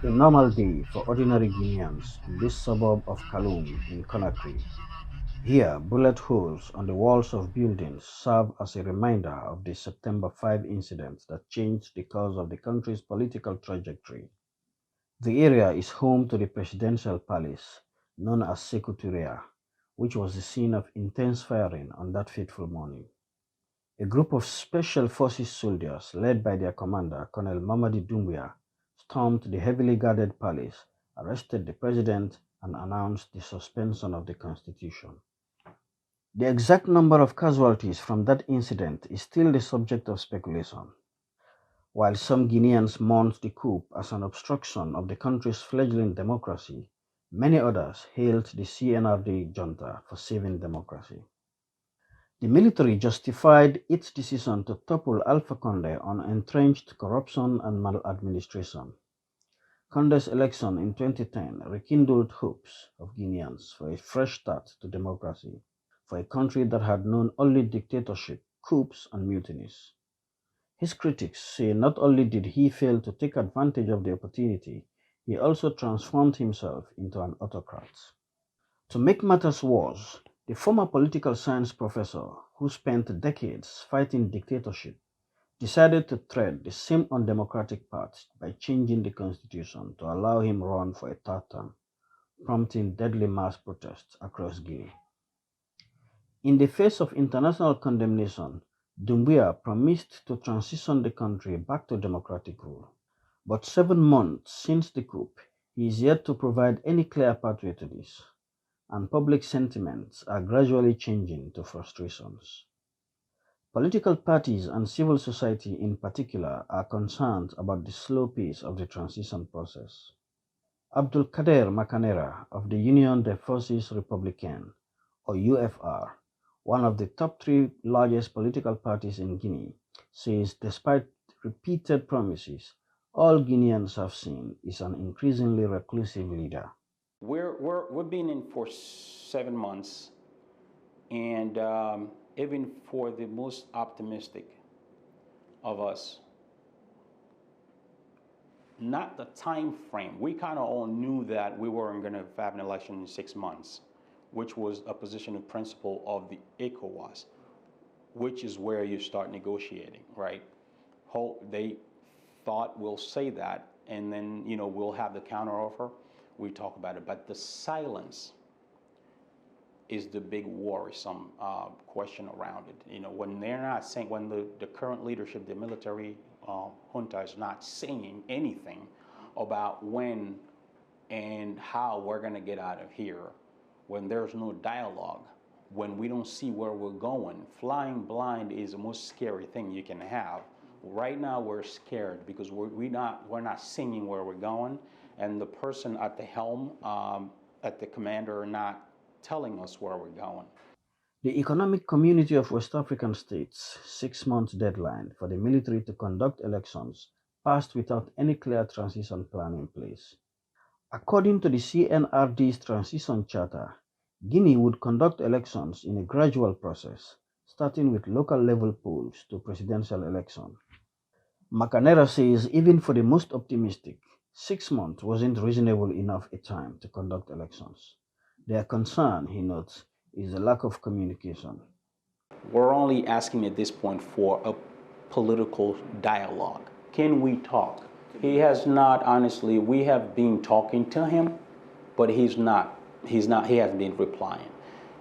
A normal day for ordinary Guineans in this suburb of Kaloum in Conakry. Here, bullet holes on the walls of buildings serve as a reminder of the September 5 incident that changed the course of the country's political trajectory. The area is home to the presidential palace, known as Secretariat, which was the scene of intense firing on that fateful morning. A group of Special Forces soldiers, led by their commander, Colonel Mamady Doumbouya, stormed the heavily guarded palace, arrested the president, and announced the suspension of the constitution. The exact number of casualties from that incident is still the subject of speculation. While some Guineans mourned the coup as an obstruction of the country's fledgling democracy, many others hailed the CNRD junta for saving democracy. The military justified its decision to topple Alpha Conde on entrenched corruption and maladministration. Conde's election in 2010 rekindled hopes of Guineans for a fresh start to democracy for a country that had known only dictatorship, coups, and mutinies. His critics say not only did he fail to take advantage of the opportunity, he also transformed himself into an autocrat. To make matters worse, the former political science professor, who spent decades fighting dictatorship, decided to tread the same undemocratic path by changing the constitution to allow him run for a third term, prompting deadly mass protests across Guinea. In the face of international condemnation, Doumbouya promised to transition the country back to democratic rule. But 7 months since the coup, he is yet to provide any clear pathway to this, and public sentiments are gradually changing to frustrations. Political parties and civil society in particular are concerned about the slow pace of the transition process. Abdul Kader Makanera of the Union des Forces Républicaines, or UFR, one of the top three largest political parties in Guinea, says despite repeated promises, all Guineans have seen is an increasingly reclusive leader. We've been in for 7 months, and even for the most optimistic of us, not the time frame. We kind of all knew that we weren't going to have an election in 6 months, which was a position of principle of the ECOWAS, which is where you start negotiating, right? They thought we'll say that, and then we'll have the counteroffer. We talk about it, but the silence is the big worrisome question around it. When they're not saying, when the current leadership, the military junta, is not saying anything about when and how we're going to get out of here, when there's no dialogue, when we don't see where we're going, flying blind is the most scary thing you can have. Right now we're scared because we're not seeing where we're going, and the person at the helm, at the commander, are not telling us where we're going. The Economic Community of West African States' 6 month deadline for the military to conduct elections passed without any clear transition plan in place. According to the CNRD's transition charter, Guinea would conduct elections in a gradual process, starting with local level polls to presidential election. Macanera says even for the most optimistic, 6 months wasn't reasonable enough a time to conduct elections. Their concern, he notes, is the lack of communication. We're only asking at this point for a political dialogue. Can we talk? He has not, honestly, we have been talking to him, but he hasn't been replying.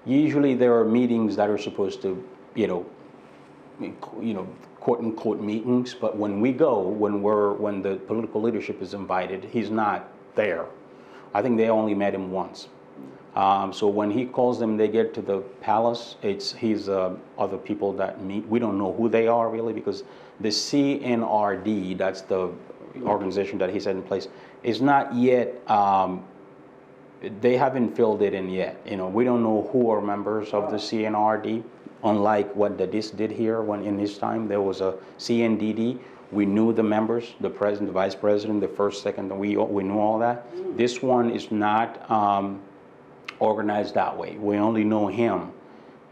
Usually there are meetings that are supposed to, quote unquote meetings, but when we go, when the political leadership is invited, he's not there. I think they only met him once. So when he calls them, they get to the palace. He's other people that meet. We don't know who they are really, because the CNRD, that's the organization that he set in place, is not yet. They haven't filled it in yet. We don't know who are members of the CNRD. Unlike what the DIS did here, when in his time there was a CNDD. We knew the members, the president, the vice president, the first, second, we knew all that. This one is not organized that way. We only know him.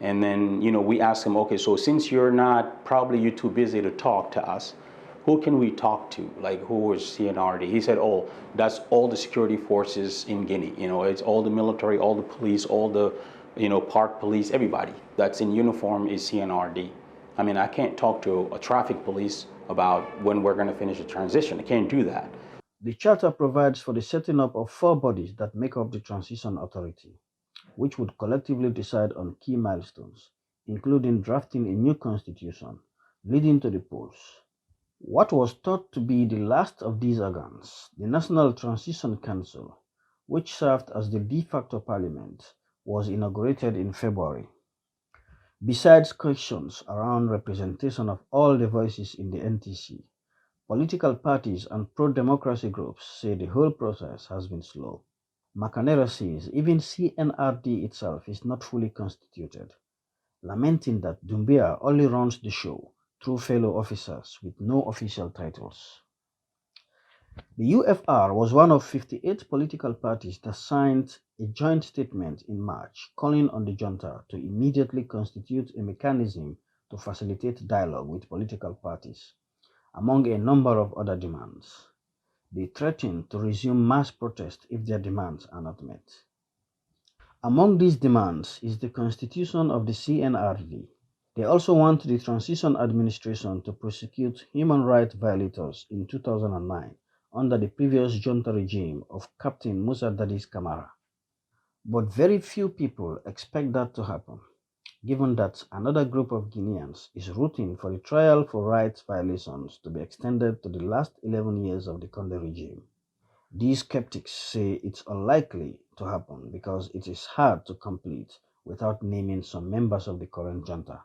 And then, we ask him, okay, so since you're too busy to talk to us, who can we talk to? Like, who is CNRD? He said, oh, that's all the security forces in Guinea. You know, it's all the military, all the police, all the, you know, park police, everybody that's in uniform is CNRD. I mean, I can't talk to a traffic police about when we're going to finish the transition. I can't do that. The charter provides for the setting up of four bodies that make up the Transition Authority, which would collectively decide on key milestones, including drafting a new constitution, leading to the polls. What was thought to be the last of these organs, the National Transition Council, which served as the de facto parliament, was inaugurated in February. Besides questions around representation of all the voices in the NTC, political parties and pro-democracy groups say the whole process has been slow. Macanera says even CNRD itself is not fully constituted, lamenting that Doumbouya only runs the show through fellow officers with no official titles. The UFR was one of 58 political parties that signed a joint statement in March calling on the junta to immediately constitute a mechanism to facilitate dialogue with political parties, among a number of other demands. They threaten to resume mass protest if their demands are not met. Among these demands is the constitution of the CNRD. They also want the transition administration to prosecute human rights violators in 2009 under the previous junta regime of Captain Musa Dadis Camara. But very few people expect that to happen, given that another group of Guineans is rooting for the trial for rights violations to be extended to the last 11 years of the Conde regime. These skeptics say it's unlikely to happen because it is hard to complete without naming some members of the current junta.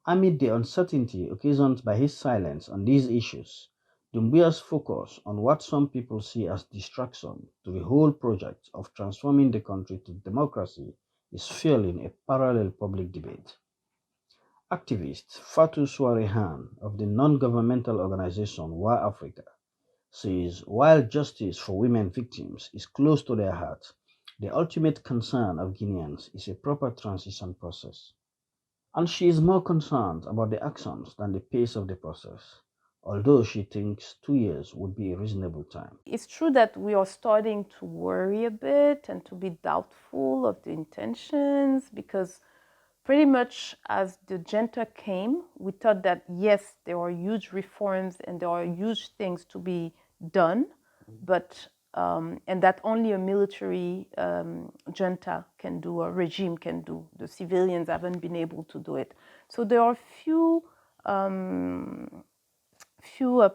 Amid the uncertainty occasioned by his silence on these issues, Doumbouya's focus on what some people see as distraction to the whole project of transforming the country to democracy is fueling a parallel public debate. Activist Fatou Souarehan of the non-governmental organization Wa Africa says while justice for women victims is close to their heart, the ultimate concern of Guineans is a proper transition process. And she is more concerned about the actions than the pace of the process, although she thinks 2 years would be a reasonable time. It's true that we are starting to worry a bit and to be doubtful of the intentions because pretty much as the junta came, we thought that yes, there are huge reforms and there are huge things to be done, but and that only a military junta can do, a regime can do. The civilians haven't been able to do it. So there are few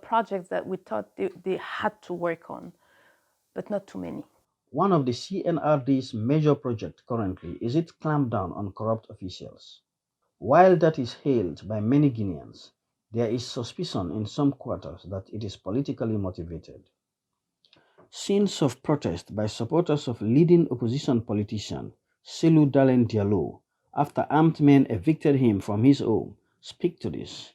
projects that we thought they had to work on, but not too many. One of the CNRD's major projects currently is its clampdown on corrupt officials. While that is hailed by many Guineans, there is suspicion in some quarters that it is politically motivated. Scenes of protest by supporters of leading opposition politician Selou Dalen Diallo after armed men evicted him from his home speak to this.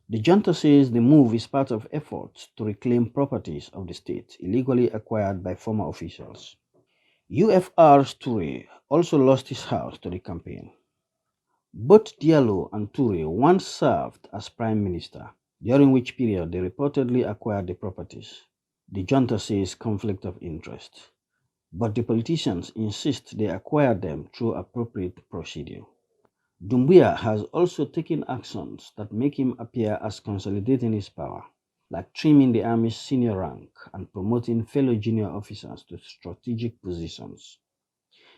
The junta says the move is part of efforts to reclaim properties of the state illegally acquired by former officials. UFR's Toure also lost his house to the campaign. Both Diallo and Toure once served as prime minister, during which period they reportedly acquired the properties. The junta says conflict of interest, but the politicians insist they acquired them through appropriate procedure. Doumbouya has also taken actions that make him appear as consolidating his power, like trimming the army's senior rank and promoting fellow junior officers to strategic positions.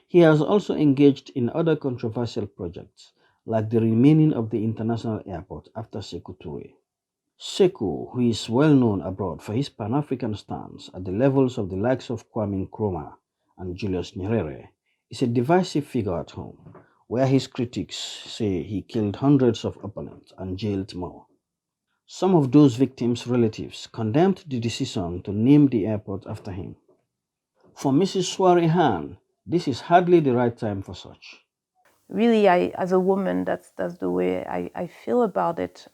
He has also engaged in other controversial projects, like the remaining of the international airport after Sekou Touré. Sekou, who is well known abroad for his Pan-African stance at the levels of the likes of Kwame Nkrumah and Julius Nyerere, is a divisive figure at home, where his critics say he killed hundreds of opponents and jailed more. Some of those victims' relatives condemned the decision to name the airport after him. For Mrs. Swarihan, this is hardly the right time for such. Really, as a woman, that's the way I feel about it.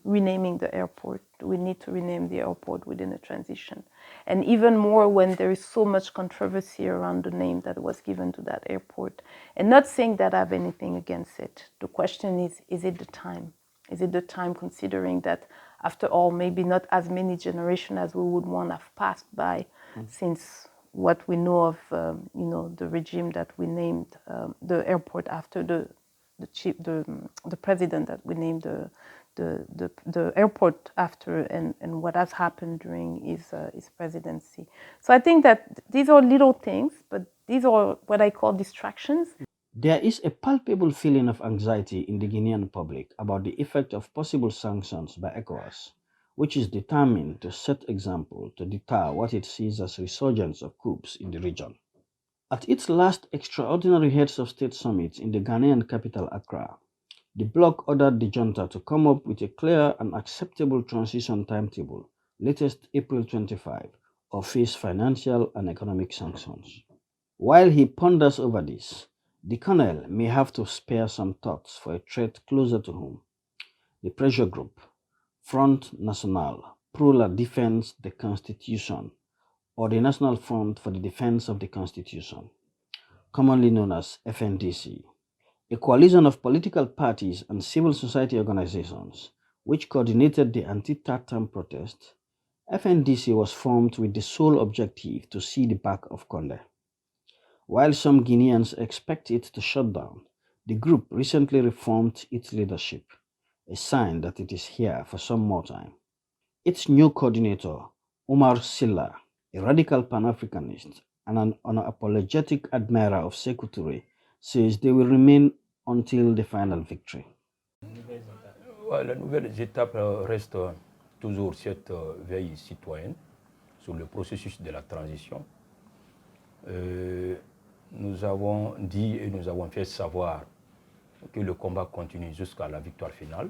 Renaming the airport, we need to rename the airport within a transition, and even more when there is so much controversy around the name that was given to that airport. And not saying that I have anything against it. The question is it the time? Is it the time, considering that after all, maybe not as many generations as we would want have passed by since what we know of, the regime that we named the airport after the president that we named the airport after, and what has happened during his presidency. So I think that these are little things, but these are what I call distractions. There is a palpable feeling of anxiety in the Guinean public about the effect of possible sanctions by ECOWAS, which is determined to set example to deter what it sees as resurgence of coups in the region. At its last extraordinary heads of state summit in the Ghanaian capital Accra, the bloc ordered the junta to come up with a clear and acceptable transition timetable, latest April 25, or face financial and economic sanctions. While he ponders over this, the colonel may have to spare some thoughts for a threat closer to home. The pressure group, Front National pour la Défense de Constitution, or the National Front for the Defense of the Constitution, commonly known as FNDC, a coalition of political parties and civil society organizations which coordinated the anti-Tatam protest. FNDC was formed with the sole objective to see the back of Conde. While some Guineans expect it to shut down, the group recently reformed its leadership, a sign that it is here for some more time. Its new coordinator, Omar Silla, a radical Pan-Africanist and an unapologetic admirer of Sékou Touré, says they will remain until the final victory. Ouais, la nouvelle étape reste toujours cette veille citoyenne sur le processus de la transition. Nous avons dit et nous avons fait savoir que le combat continue jusqu'à la victoire finale.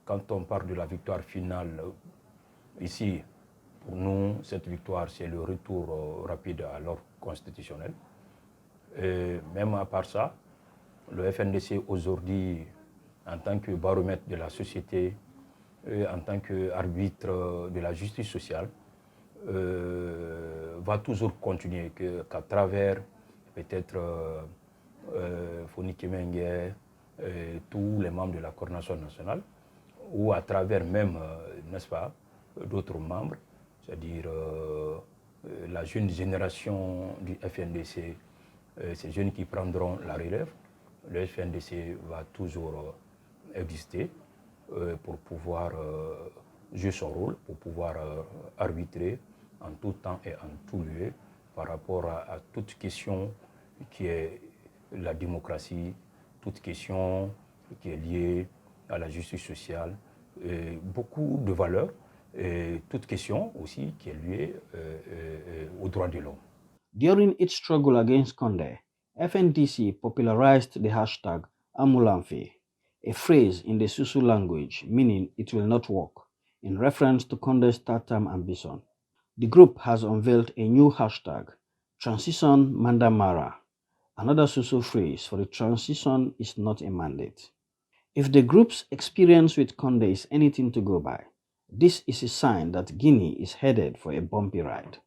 Quand on parle de la victoire finale, ici, pour nous, cette victoire, c'est le retour rapide à l'ordre constitutionnel. Et même à part ça, le FNDC aujourd'hui, en tant que baromètre de la société, en tant qu'arbitre de la justice sociale, va toujours continuer, qu'à travers peut-être Foni Kemengue, tous les membres de la coordination nationale, ou à travers même, n'est-ce pas, d'autres membres, c'est-à-dire la jeune génération du FNDC, ces jeunes qui prendront la relève. Le FNDC va toujours exister pour pouvoir jouer son rôle, pour pouvoir arbitrer en tout temps et en tout lieu par rapport à toute question qui est la démocratie, toute question qui est liée à la justice sociale, beaucoup de valeurs, et toute question aussi qui est liée aux droits de l'homme. During its struggle against Conde, FNDC popularized the hashtag Amulamfe, a phrase in the Susu language meaning it will not work, in reference to Conde's third-term ambition. The group has unveiled a new hashtag, Transition Mandamara, another Susu phrase for the transition is not a mandate. If the group's experience with Conde is anything to go by, this is a sign that Guinea is headed for a bumpy ride.